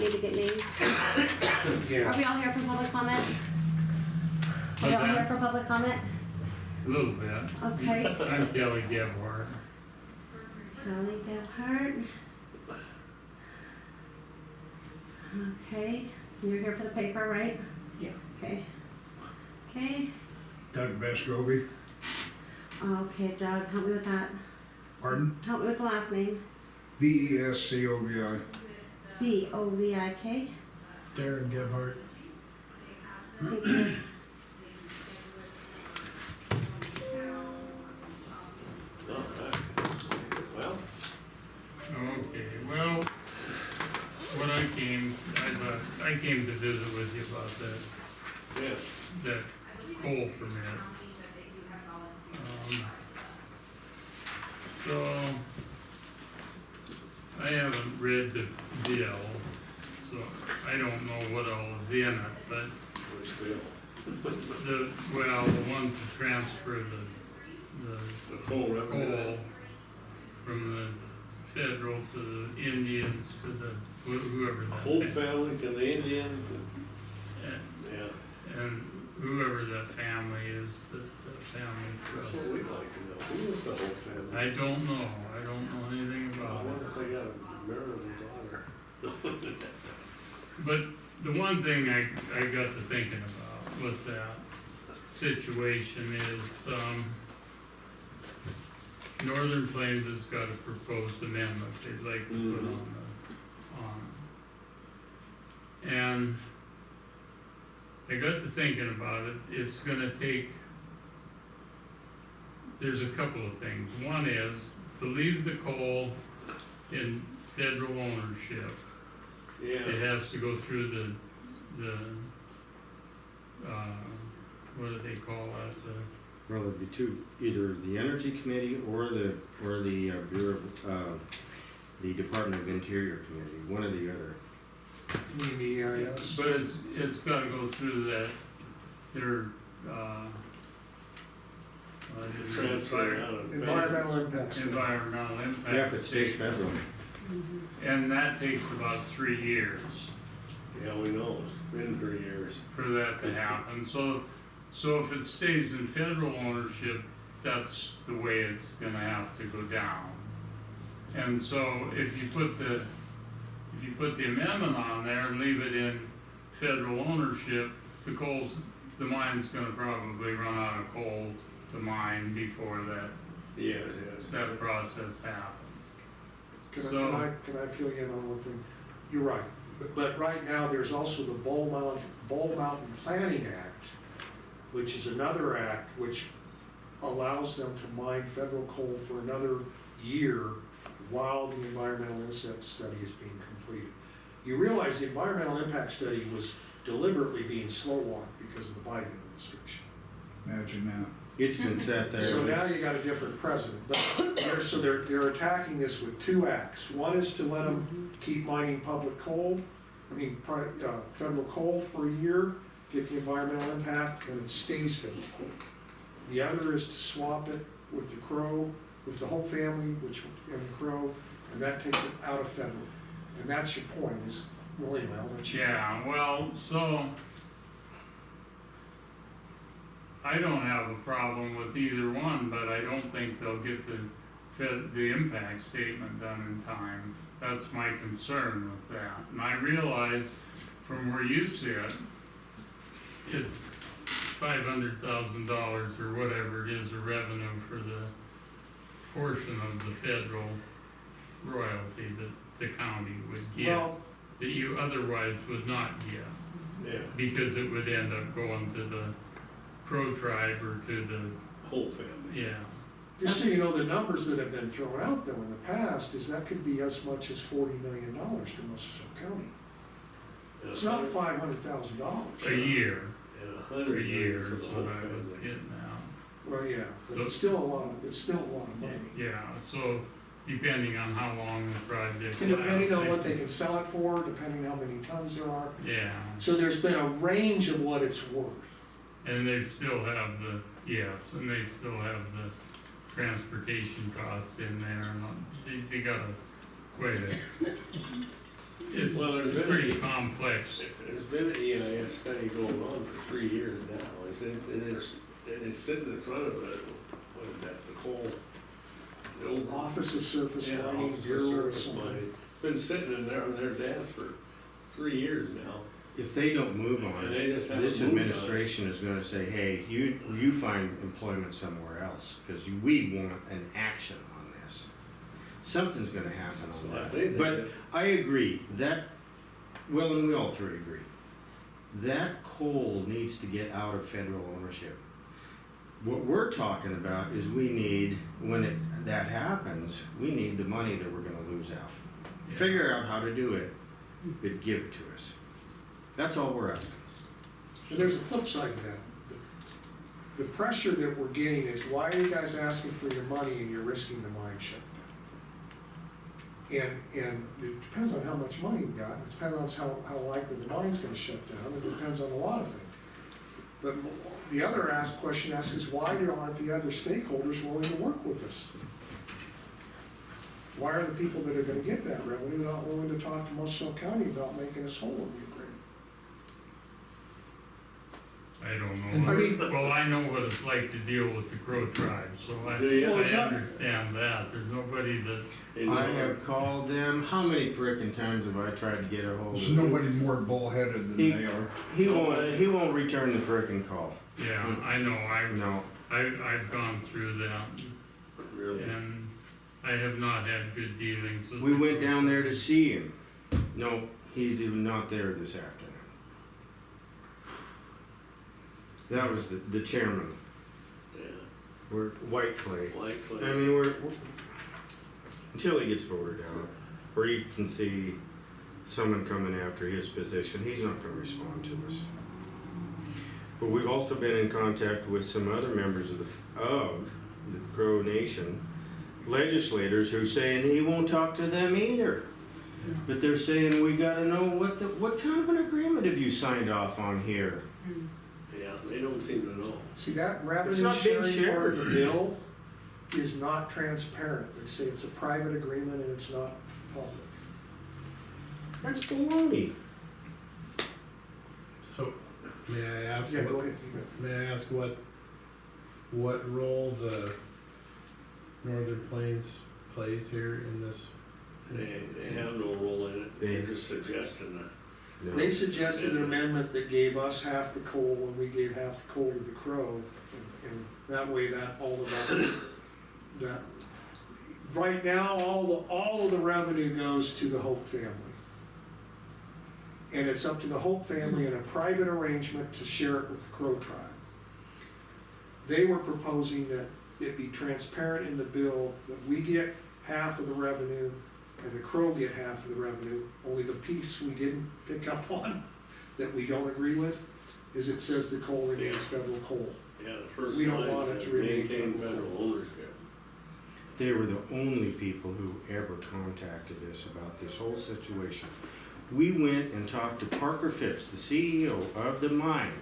not need to get names. Are Yeah, we all here for public comment? Are What's we all here that? for public comment? A little bit. Okay. I'm Kelly Gebhardt. Kelly Gebhardt. Okay, you're here for the paper, right? Yeah. Okay. Okay. Doug Vescovi. Okay, Doug, help me with that. Pardon? Help me with the last name. Vescovi. Covik. Darren Gebhardt. Thank you. Well, Okay, well, when I came to visit with you about yeah, that coal permit. So, I haven't read the bill, so I don't know what all is in it, but we're still, the one to transfer the the full revenue. coal from the federal to the Indians to the whoever that Whole fa- family to the Indians, and, yeah, and whoever that family is, the family that's trust. what we'd like to know, who is the whole family? I don't know anything I about wonder it. if they got a married daughter. But the one thing I got to thinking about with that situation is, Northern Plains has got a proposed amendment they'd like to put on. And I got to thinking about it, it's gonna take, there's a couple of things. One is to leave the coal in federal ownership. It Yeah, has to go through the, what do they call that, Well, there'd be two, either the Energy Committee or the Bureau of, the Department of Interior Committee, one or the other. You mean the EIS? but it's gotta go through that, their, transfer out of. Environmental impact study. environmental impact. Yeah, if it stays federal. And that takes about 3 years Yeah, we know, it's been 3 years. for that to happen. So if it stays in federal ownership, that's the way it's gonna have to go down. And so if you put the amendment on there and leave it in federal ownership, the mine's gonna probably run out of coal to mine before Yeah, it is. that process happens. Can I fill you in on one thing? You're right, but right now, there's also the Bull Mountain Planning Act, which is another act which allows them to mine federal coal for another year while the environmental impact study is being completed. You realize the environmental impact study was deliberately being slow-walked because of the Biden administration. Imagine that. It's been set there. So now you got a different president, but they're attacking this with two acts. One is to let them keep mining federal coal for a year, get the environmental impact, and it stays federal coal. The other is to swap it with the Crow, with the Hope family, and the Crow, and that takes it out of federal. And that's your point, is, well, anyway, I'll let you. Yeah, well, so I don't have a problem with either one, but I don't think they'll get the impact statement done in time. That's my concern with that. And I realize from where you sit, it's $500,000 or whatever it is, of revenue for the portion of the federal royalty that the county would get, Well, that you otherwise would not get, Yeah, because it would end up going to the Crow tribe or to the, whole family. yeah. just so you know, the numbers that have been thrown out though in the past is that could be as much as $40 million to Muscatine County. It's not $500,000. A year, And a 100 year years is for the what whole I was family. getting at. Well, yeah, but So- it's still a lot of money. Yeah, so depending on how long the project And depending on lasts, what they can sell it for, depending how many tons there are. yeah, So there's been a range of what it's worth. and they still have and they still have the transportation costs in there, and they got quite it's Well, there's been pretty a- complex. There's been an EIS study going on for 3 years now, and it's sitting in front of it, what is that, the coal? the old- Office of Surface Yeah, Mining Office of Bureau or Surface something. Mining. It's been sitting in there on their desk for 3 years now. If they don't move on And it, they just haven't this moved on it. administration is gonna say, hey, you find employment somewhere else, because we want an action on this. Something's gonna happen So on I that. think But I agree, that, well, and we all three agree, that coal needs to get out of federal ownership. What we're talking about is we need, when that happens, we need the money that we're gonna lose out. Figure out how to do it, but give it to us. That's all we're asking. And there's a flip side to that. The pressure that we're getting is, why are you guys asking for your money and you're risking the mine shutting down? And it depends on how much money we got, it depends on how likely the mine's gonna shut down, it depends on a lot of things. But the other question asked is, why aren't the other stakeholders willing to work with us? Why are the people that are gonna get that revenue not willing to talk to Muscle County about making us whole in the agreement? I don't know. I mean- Well, I know what it's like to deal with the Crow tribe, so Do you? Well, it's I not- understand that. There's nobody that, I have called them, how many frickin' times have I tried to get a hold of There's him? nobody more bullheaded than He- they are. He won't return the frickin' call. yeah, I know, No, I've gone through that, Really? and I have not had good dealings with. we the went Crow down there tribe. to see him. No, he's even not there this afternoon. That was the chairman, Yeah, we're White Clay. likely. I mean, we're until he gets voted out, or he can see someone coming after his position, he's not gonna respond to us. But we've also been in contact with some other members of the Crow Nation legislators who are saying he won't talk to them either. But they're saying, we gotta know what kind of an agreement have you signed off on here? Yeah, they don't seem to know. See, that It's revenue not being sharing part of the shared. bill is not transparent. They say it's a private agreement and it's not public. That's baloney. So, may I ask, Yeah, go what, ahead. may I ask what role the Northern Plains plays here in this? They have no role in it. They're just suggesting that. No. They suggested an amendment that gave us half the coal when we gave half the coal to the Crow. And that way that all of that, right now, all of the revenue goes to the Hope family. And it's up to the Hope family in a private arrangement to share it with the Crow tribe. They were proposing that it be transparent in the bill that we get half of the revenue and the Crow get half of the revenue. Only the piece we didn't pick up on, that we don't agree with, is it says the coal remains federal coal. Yeah, the first We don't line want it says to remain maintain federal. federal ownership. They were the only people who ever contacted us about this whole situation. We went and talked to Parker Phipps, the CEO of the mine.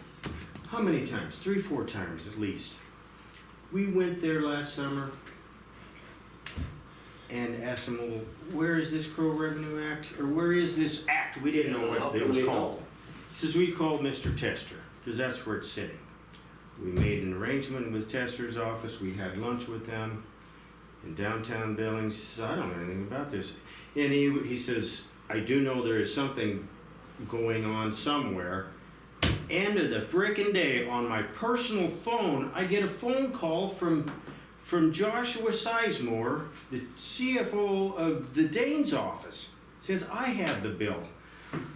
How many times? 3, 4 times at least. We went there last summer and asked him, well, where is this Crow Revenue Act? Or where is this act? We didn't know How what it can was we called. know? He says, we called Mr. Tester, because that's where it's sitting. We made an arrangement with Tester's office, we had lunch with them in downtown Billings. He says, I don't know anything about this. And he says, I do know there is something going on somewhere. End of the frickin' day, on my personal phone, I get a phone call from Joshua Sizemore, the CFO of the Danes office. Says, I have the bill.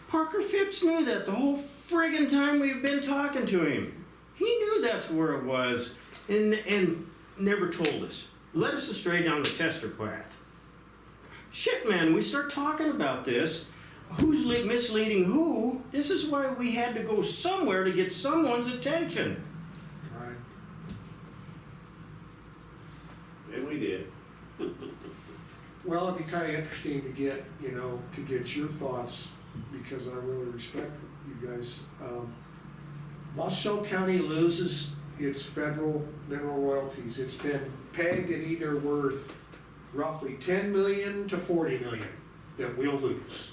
Parker Phipps knew that the whole friggin' time we've been talking to him. He knew that's where it was and never told us. Led us astray down the Tester path. Shit, man, we start talking about this. Who's misleading who? This is why we had to go somewhere to get someone's attention. Right. And we did. Well, it'd be kind of interesting to get, to get your thoughts, because I really respect you guys. Washoe County loses its federal mineral royalties. It's been pegged at either worth roughly 10 million to 40 million that we'll lose.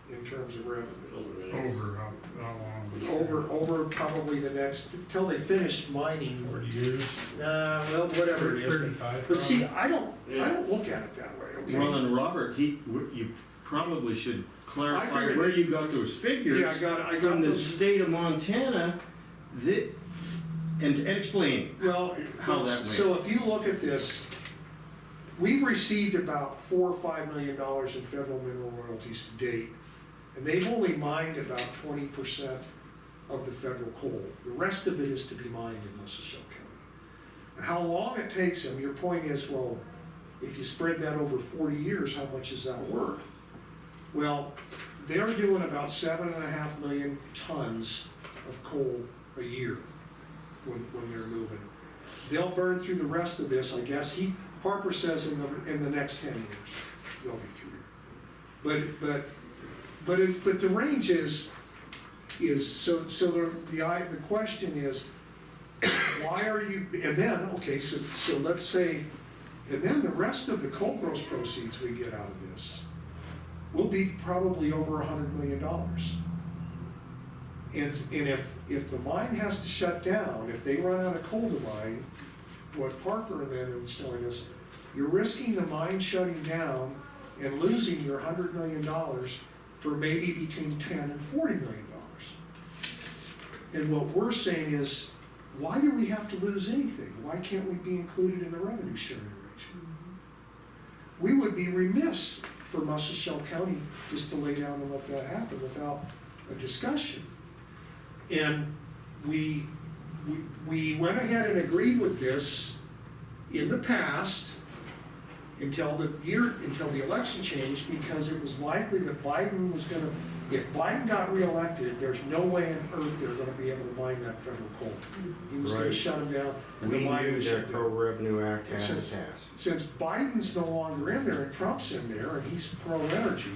in terms of revenue. Over the next- Over how long? Over probably the next, till they finish mining, 40 years, well, whatever it is. 35. But see, probably. I don't look at it that way, okay? Well, and Robert, you probably should clarify figured where that- you got those figures. Yeah, I got From the those, state of Montana, and explain. well, How that went. so if you look at this, we've received about $4 or $5 million in federal mineral royalties to date, and they've only mined about 20% of the federal coal. The rest of it is to be mined in Muscle County. How long it takes them, your point is, well, if you spread that over 40 years, how much is that worth? Well, they're doing about 7.5 million tons of coal a year when they're moving. They'll burn through the rest of this, I guess, Harper says in the next 10 years, they'll be through. But the range is, so the question is, why are you, and then, okay, so let's say, and then the rest of the coal gross proceeds we get out of this will be probably over $100 million. And if the mine has to shut down, if they run out of coal to mine, what Parker and then was telling us, you're risking the mine shutting down and losing your $100 million for maybe between $10 and $40 million. And what we're saying is, why do we have to lose anything? Why can't we be included in the revenue sharing arrangement? We would be remiss for Muscle County just to lay down and let that happen without a discussion. And we went ahead and agreed with this in the past until the election changed, because it was likely that Biden was gonna, if Biden got reelected, there's no way on earth they're gonna be able to mine that federal coal. He was gonna Right. shut them down and the We mine knew would that shut Pro down. Revenue Act had to Since- pass. Since Biden's no longer in there and Trump's in there and he's pro-energy,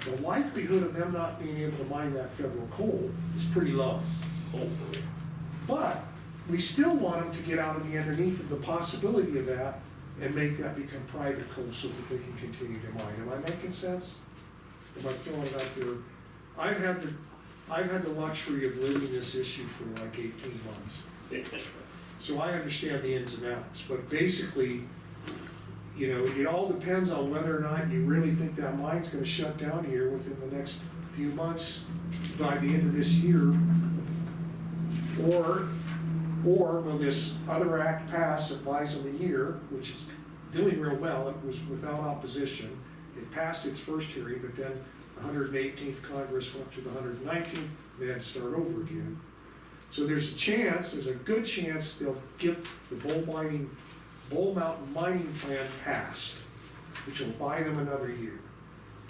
the likelihood of them not being able to mine that federal coal is pretty low. Hopefully. But we still want them to get out of the underneath of the possibility of that and make that become private coal so that they can continue to mine. Am I making sense? Am I throwing it out there? I've had the luxury of living this issue for like 18 months. So I understand the ins and outs, but basically, you know, it all depends on whether or not you really think that mine's gonna shut down here within the next few months, by the end of this year. Or will this other act pass that buys them a year, which is doing real well, it was without opposition. It passed its first hearing, but then the 118th Congress went to the 119th, they had to start over again. So there's a good chance they'll get the Bull Mountain mining plan passed, which will buy them another year.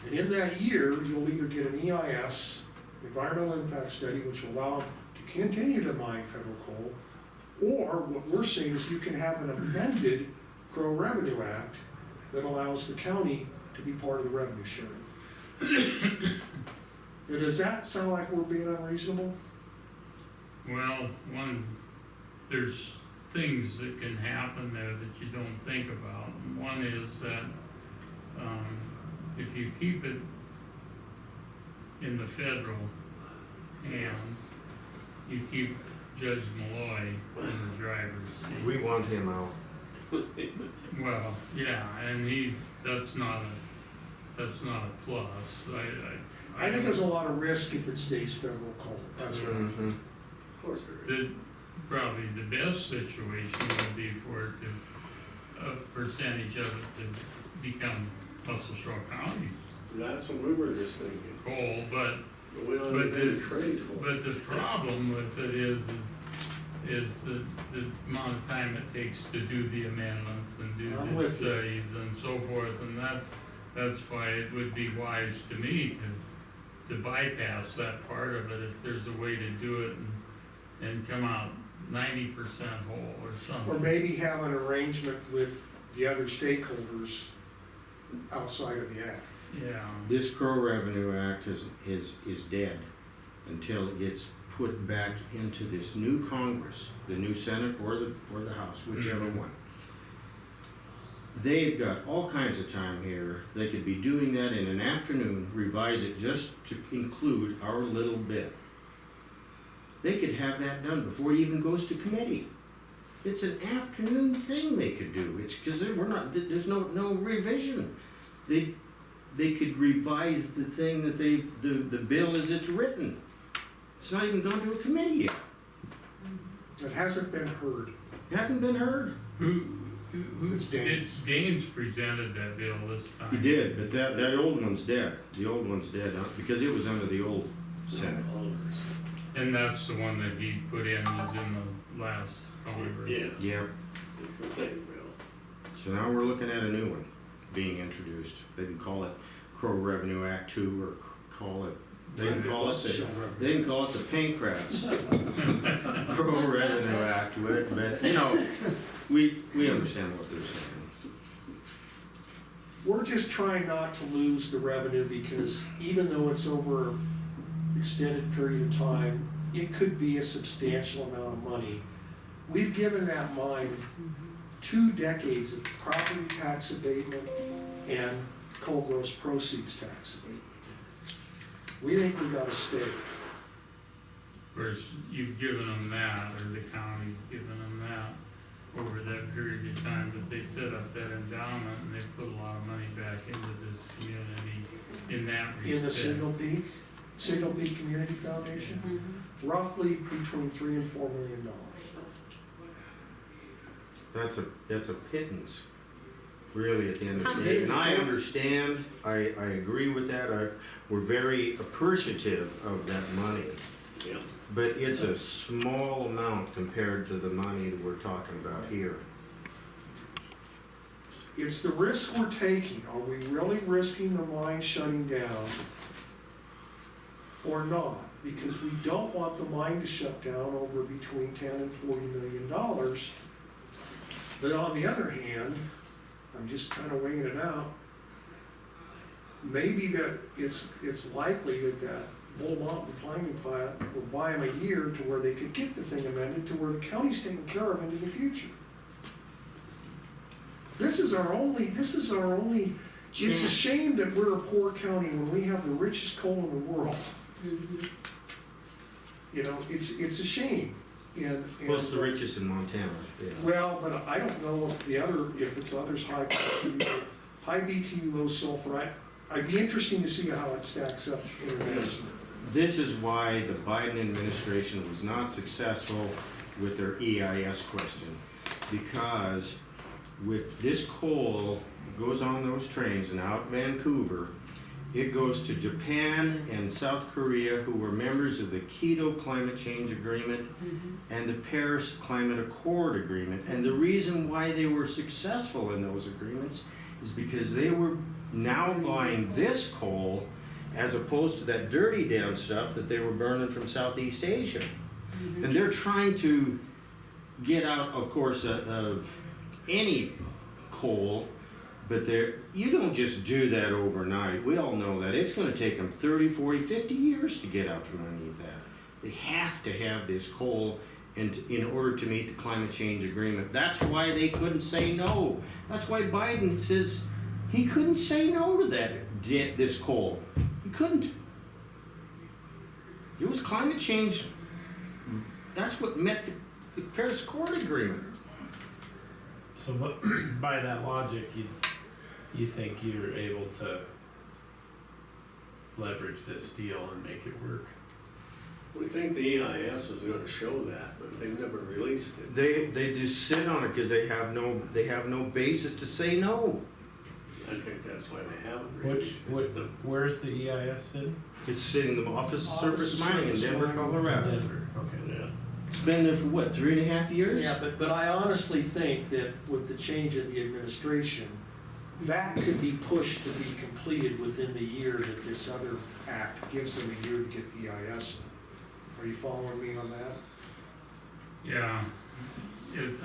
And in that year, you'll either get an EIS, environmental impact study, which will allow them to continue to mine federal coal, or what we're saying is you can have an amended Crow Revenue Act that allows the county to be part of the revenue sharing. Now, does that sound like we're being unreasonable? Well, there's things that can happen there that you don't think about. And one is that, if you keep it in the federal hands, you keep Judge Malloy in the driver's seat. We want him out. Well, yeah, and that's not a plus. I think there's a lot of risk if it stays federal coal, that's what I think. Mhm. Of course there is. Probably the best situation would be for it to, a percentage of it to become Muscle Shoals County's That's what we were just thinking. goal, but We don't But have any trade for it. But the problem with it is the amount of time it takes to do the amendments and do I'm the with you. studies and so forth, and that's why it would be wise to me to bypass that part of it if there's a way to do it and come out 90% whole or something. Or maybe have an arrangement with the other stakeholders outside of the act. Yeah, This Crow Revenue Act is dead until it gets put back into this new Congress, the new Senate or the House, whichever Mhm. one. they've got all kinds of time here. They could be doing that in an afternoon, revise it just to include our little bit. They could have that done before it even goes to committee. It's an afternoon thing they could do. It's because there's no revision. They could revise the thing that the bill as it's written. It's not even gone to a committee yet. It hasn't been heard. It hasn't been heard. Who, It's Danes. Danes presented that bill this time. He did, but that old one's dead. The old one's dead, because it was under the old Senate. And that's the one that he put in, was in the last Congress. Yeah, Yep. it's the same bill. So now we're looking at a new one being introduced. They can call it Crow Revenue Act 2 or call it, they can call it the Pancrats Crow Revenue Act, but you know, we understand what they're saying. We're just trying not to lose the revenue because even though it's over an extended period of time, it could be a substantial amount of money. We've given that mine 2 decades of property tax abatement and coal gross proceeds tax abatement. We think we got a stake. Whereas you've given them that, or the county's given them that over that period of time, but they set up that endowment and they put a lot of money back into this community in that respect. In the Signal Peak Community Foundation, roughly between $3 and $4 million. That's a pittance, really, at the end of the day. And I understand, I agree with that. We're very appreciative of that money. Yeah. But it's a small amount compared to the money that we're talking about here. It's the risk we're taking. Are we really risking the mine shutting down or not? Because we don't want the mine to shut down over between $10 and $40 million. But on the other hand, I'm just kind of weighing it out. Maybe that it's likely that Bull Mountain Planning Plat will buy them a year to where they could get the thing amended to where the county's taken care of into the future. This is our only, it's a shame that we're a poor county when we have the richest coal in the world. You know, it's a shame. And Well, it's the richest in Montana, yeah. well, but I don't know if it's others high BTU, low sulfur. I'd be interesting to see how it stacks up internationally. This is why the Biden administration was not successful with their EIS question. Because with this coal goes on those trains and out Vancouver, it goes to Japan and South Korea, who were members of the Quito Climate Change Agreement and the Paris Climate Accord Agreement. And the reason why they were successful in those agreements is because they were now buying this coal as opposed to that dirty down stuff that they were burning from Southeast Asia. And they're trying to get out, of course, of any coal. But you don't just do that overnight. We all know that. It's going to take them 30, 40, 50 years to get out from underneath that. They have to have this coal in order to meet the climate change agreement. That's why they couldn't say no. That's why Biden says he couldn't say no to this coal. He couldn't. It was climate change. That's what met the Paris Accord Agreement. So by that logic, you think you're able to leverage this deal and make it work? We think the EIS is gonna show that, but they've never released it. They just sit on it because they have no basis to say no. I think that's why they haven't released it. Where's the EIS sitting? It's sitting in the Office of Surface Mining in Denver, Colorado. Denver, okay. Yeah. It's been there for what, 3.5 years? Yeah, but I honestly think that with the change in the administration, that could be pushed to be completed within the year that this other act gives them a year to get the EIS. Are you following me on that? Yeah,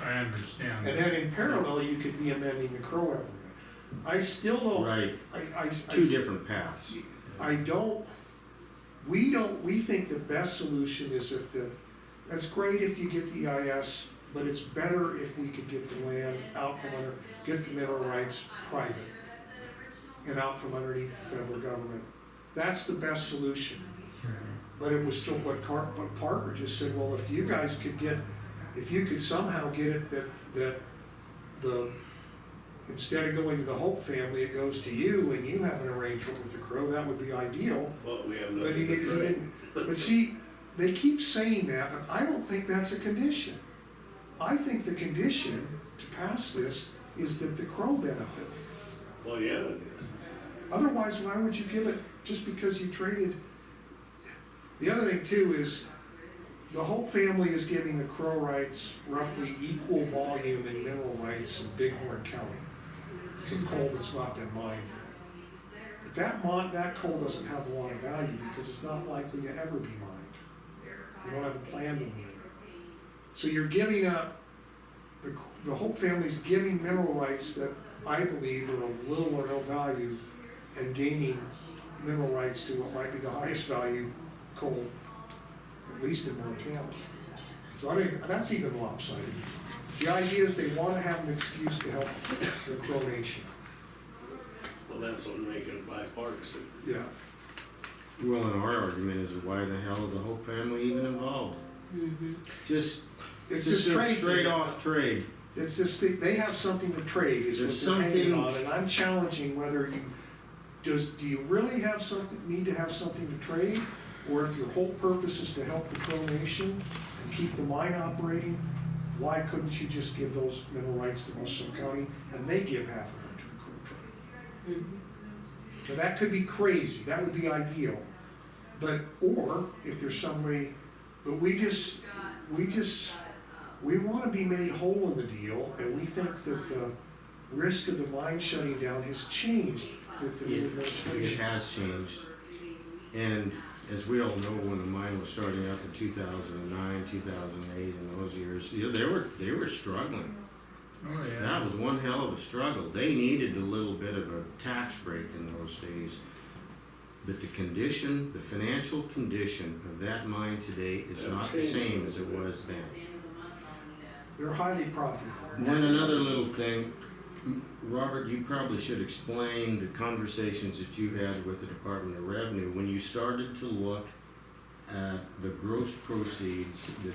I understand. And then in parallel, you could be amending the Crow Revenue. I still don't. Right, I two different paths. We think the best solution is that's great if you get the EIS but it's better if we could get the land out from under, get the mineral rights private and out from underneath the federal government. That's the best solution. But it was still what Parker just said, well, if you guys could get, if you could somehow get it that the, instead of going to the Hope family, it goes to you and you have an arrangement with the Crow, that would be ideal. Well, we have But he nothing to trade. didn't, but see, they keep saying that, but I don't think that's a condition. I think the condition to pass this is that the Crow benefit. Well, yeah, it is. Otherwise, why would you give it just because you traded? The other thing too is, the Hope family is giving the Crow rights roughly equal volume in mineral rights in Bighorn County, from coal that's not been mined yet. But that coal doesn't have a lot of value because it's not likely to ever be mined. They don't have a plan to mine it. So you're giving up, the Hope family's giving mineral rights that I believe are of little or no value and gaining mineral rights to what might be the highest value coal, at least in Montana. So I think that's even lopsided. The idea is they want to have an excuse to help the Crow Nation. Well, that's what make it bipartisan. Yeah, Well, and our argument is why the hell is the Hope family even involved? Just, it's just this a trade straight thing. off trade. It's this thing, they have something to trade is what There's they're hanging something- on, and I'm challenging whether do you really have something, need to have something to trade? Or if your whole purpose is to help the Crow Nation and keep the mine operating, why couldn't you just give those mineral rights to Muscle County and they give half of them to the Crow tribe? Now that could be crazy, that would be ideal, but, or if there's some way, but we wanna be made whole in the deal, and we think that the risk of the mine shutting down has changed with the new It administration. has changed. And as we all know, when the mine was starting up in 2009, 2008, in those years, you know, they were struggling. Oh, yeah. That was one hell of a struggle. They needed a little bit of a tax break in those days. But the condition, the financial condition of that mine today is not the same as it was then. They're highly profitable. And then another little thing, Robert, you probably should explain the conversations that you had with the Department of Revenue when you started to look at the gross proceeds that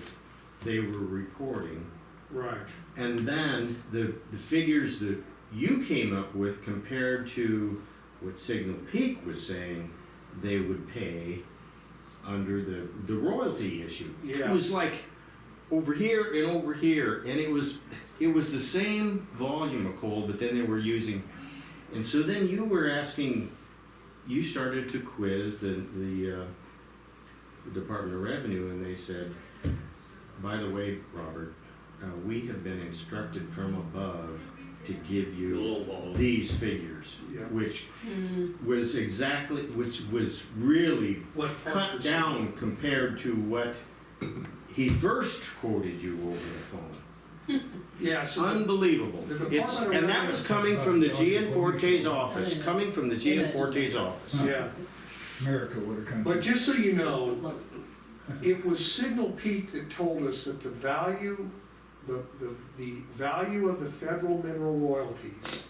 they were reporting. Right, And then the figures that you came up with compared to what Signal Peak was saying they would pay under the royalty issue. yeah. It was like over here and over here, and it was the same volume of coal, but then they were using, and so then you were asking, you started to quiz the Department of Revenue, and they said, by the way, Robert, we have been instructed from above to give The you low ball. these figures, Yeah. which was really What cut Parker said. down compared to what he first quoted you over the phone. Yeah, so Unbelievable. the Department It's, of and that Revenue- was coming from the Gianforte's office, coming from the Gianforte's office. yeah, America would have come. but just so you know, it was Signal Peak that told us that the value, the value of the federal mineral royalties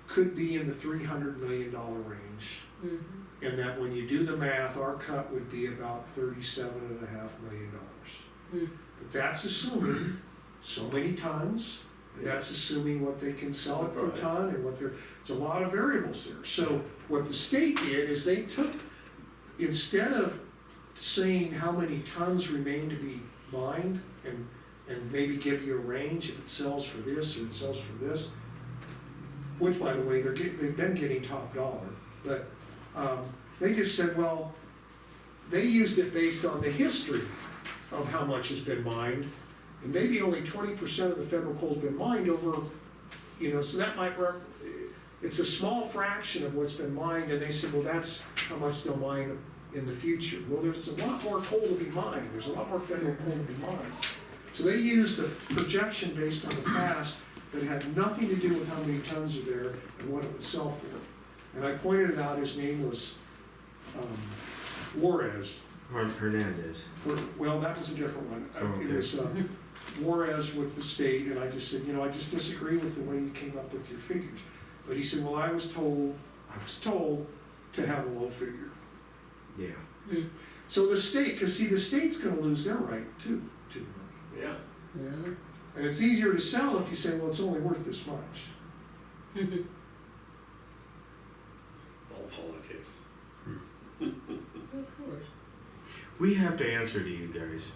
could be in the $300 million range. And that when you do the math, our cut would be about $37.5 million. But that's assuming so many tons, and that's assuming what they can sell it per ton and what they're, it's a lot of variables there. So what the state did is they took, instead of saying how many tons remain to be mined and maybe give you a range if it sells for this or it sells for this, which by the way, they've been getting top dollar, but they just said, well, they used it based on the history of how much has been mined, and maybe only 20% of the federal coal's been mined over, so that might work. It's a small fraction of what's been mined, and they said, well, that's how much they'll mine in the future. Well, there's a lot more coal to be mined, there's a lot more federal coal to be mined. So they used a projection based on the past that had nothing to do with how many tons are there and what it would sell for. And I pointed out his name was Juarez. Hernandez. Well, that was a different one. It Okay. was Juarez with the state, and I just said, you know, I just disagree with the way you came up with your figures. But he said, well, I was told to have a low figure. Yeah. So the state, because see, the state's gonna lose their right too, to the money. Yeah. Yeah. And it's easier to sell if you say, well, it's only worth this much. All politics. Of course. We have to answer to you guys.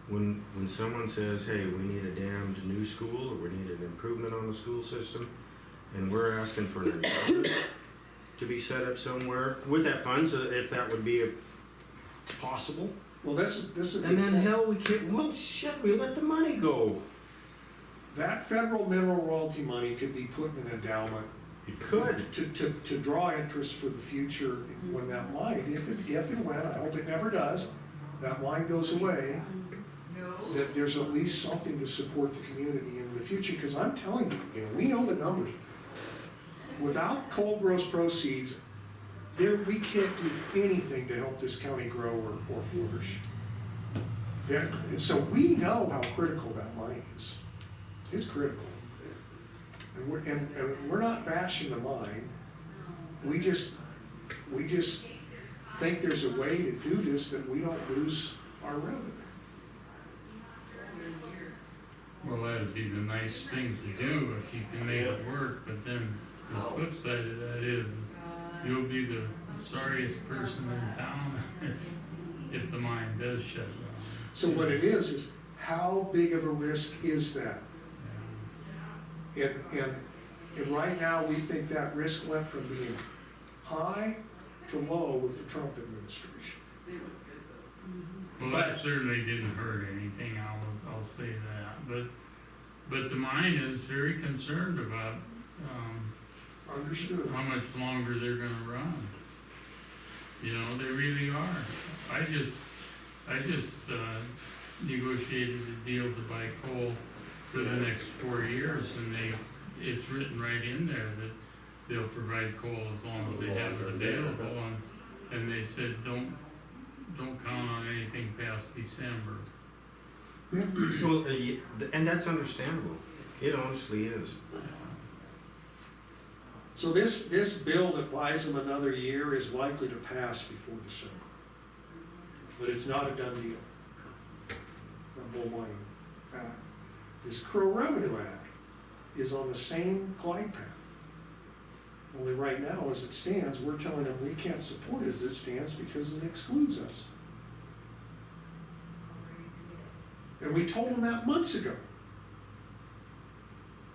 When someone says, hey, we need a damned new school, or we need an improvement on the school system, and we're asking for an endowment to be set up somewhere with that funds, if that would be possible. Well, this is. And then hell, we can't, well, shit, we let the money go. That federal mineral royalty money could be put in an endowment. It could. To draw interest for the future when that mine, if and when, I hope it never does, that mine goes away, that there's at least something to support the community in the future, because I'm telling you, you know, we know the numbers. Without coal gross proceeds, we can't do anything to help this county grow or flourish. So we know how critical that mine is. It's critical. And we're not bashing the mine. We just think there's a way to do this that we don't lose our revenue. Well, that'd be the nice thing to do if you can make it work, but then the flip side of that is you'll be the sorriest person in town if the mine does shut down. So what it is how big of a risk is that? And right now, we think that risk went from being high to low with the Trump administration. Well, that certainly didn't hurt anything, I'll say that, but the mine is very concerned about, Understood. how much longer they're gonna run. You know, they really are. I just negotiated a deal to buy coal for the next 4 years, and it's written right in there that they'll provide coal as long as they have it available, and they said, don't count on anything past December. Well, and that's understandable. It honestly is. So this bill that buys them another year is likely to pass before December. But it's not a done deal. The Bull Mining Act. This Crow Revenue Act is on the same glide path. Only right now, as it stands, we're telling them we can't support it as it stands because it excludes us. And we told them that months ago.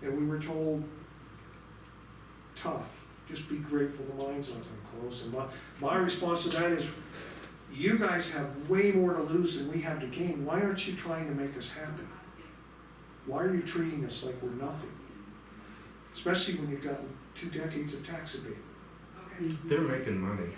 And we were told, tough, just be grateful the mines aren't gonna close. And my response to that is, you guys have way more to lose than we have to gain. Why aren't you trying to make us happy? Why are you treating us like we're nothing? Especially when you've gotten 2 decades of tax abatement. They're making money.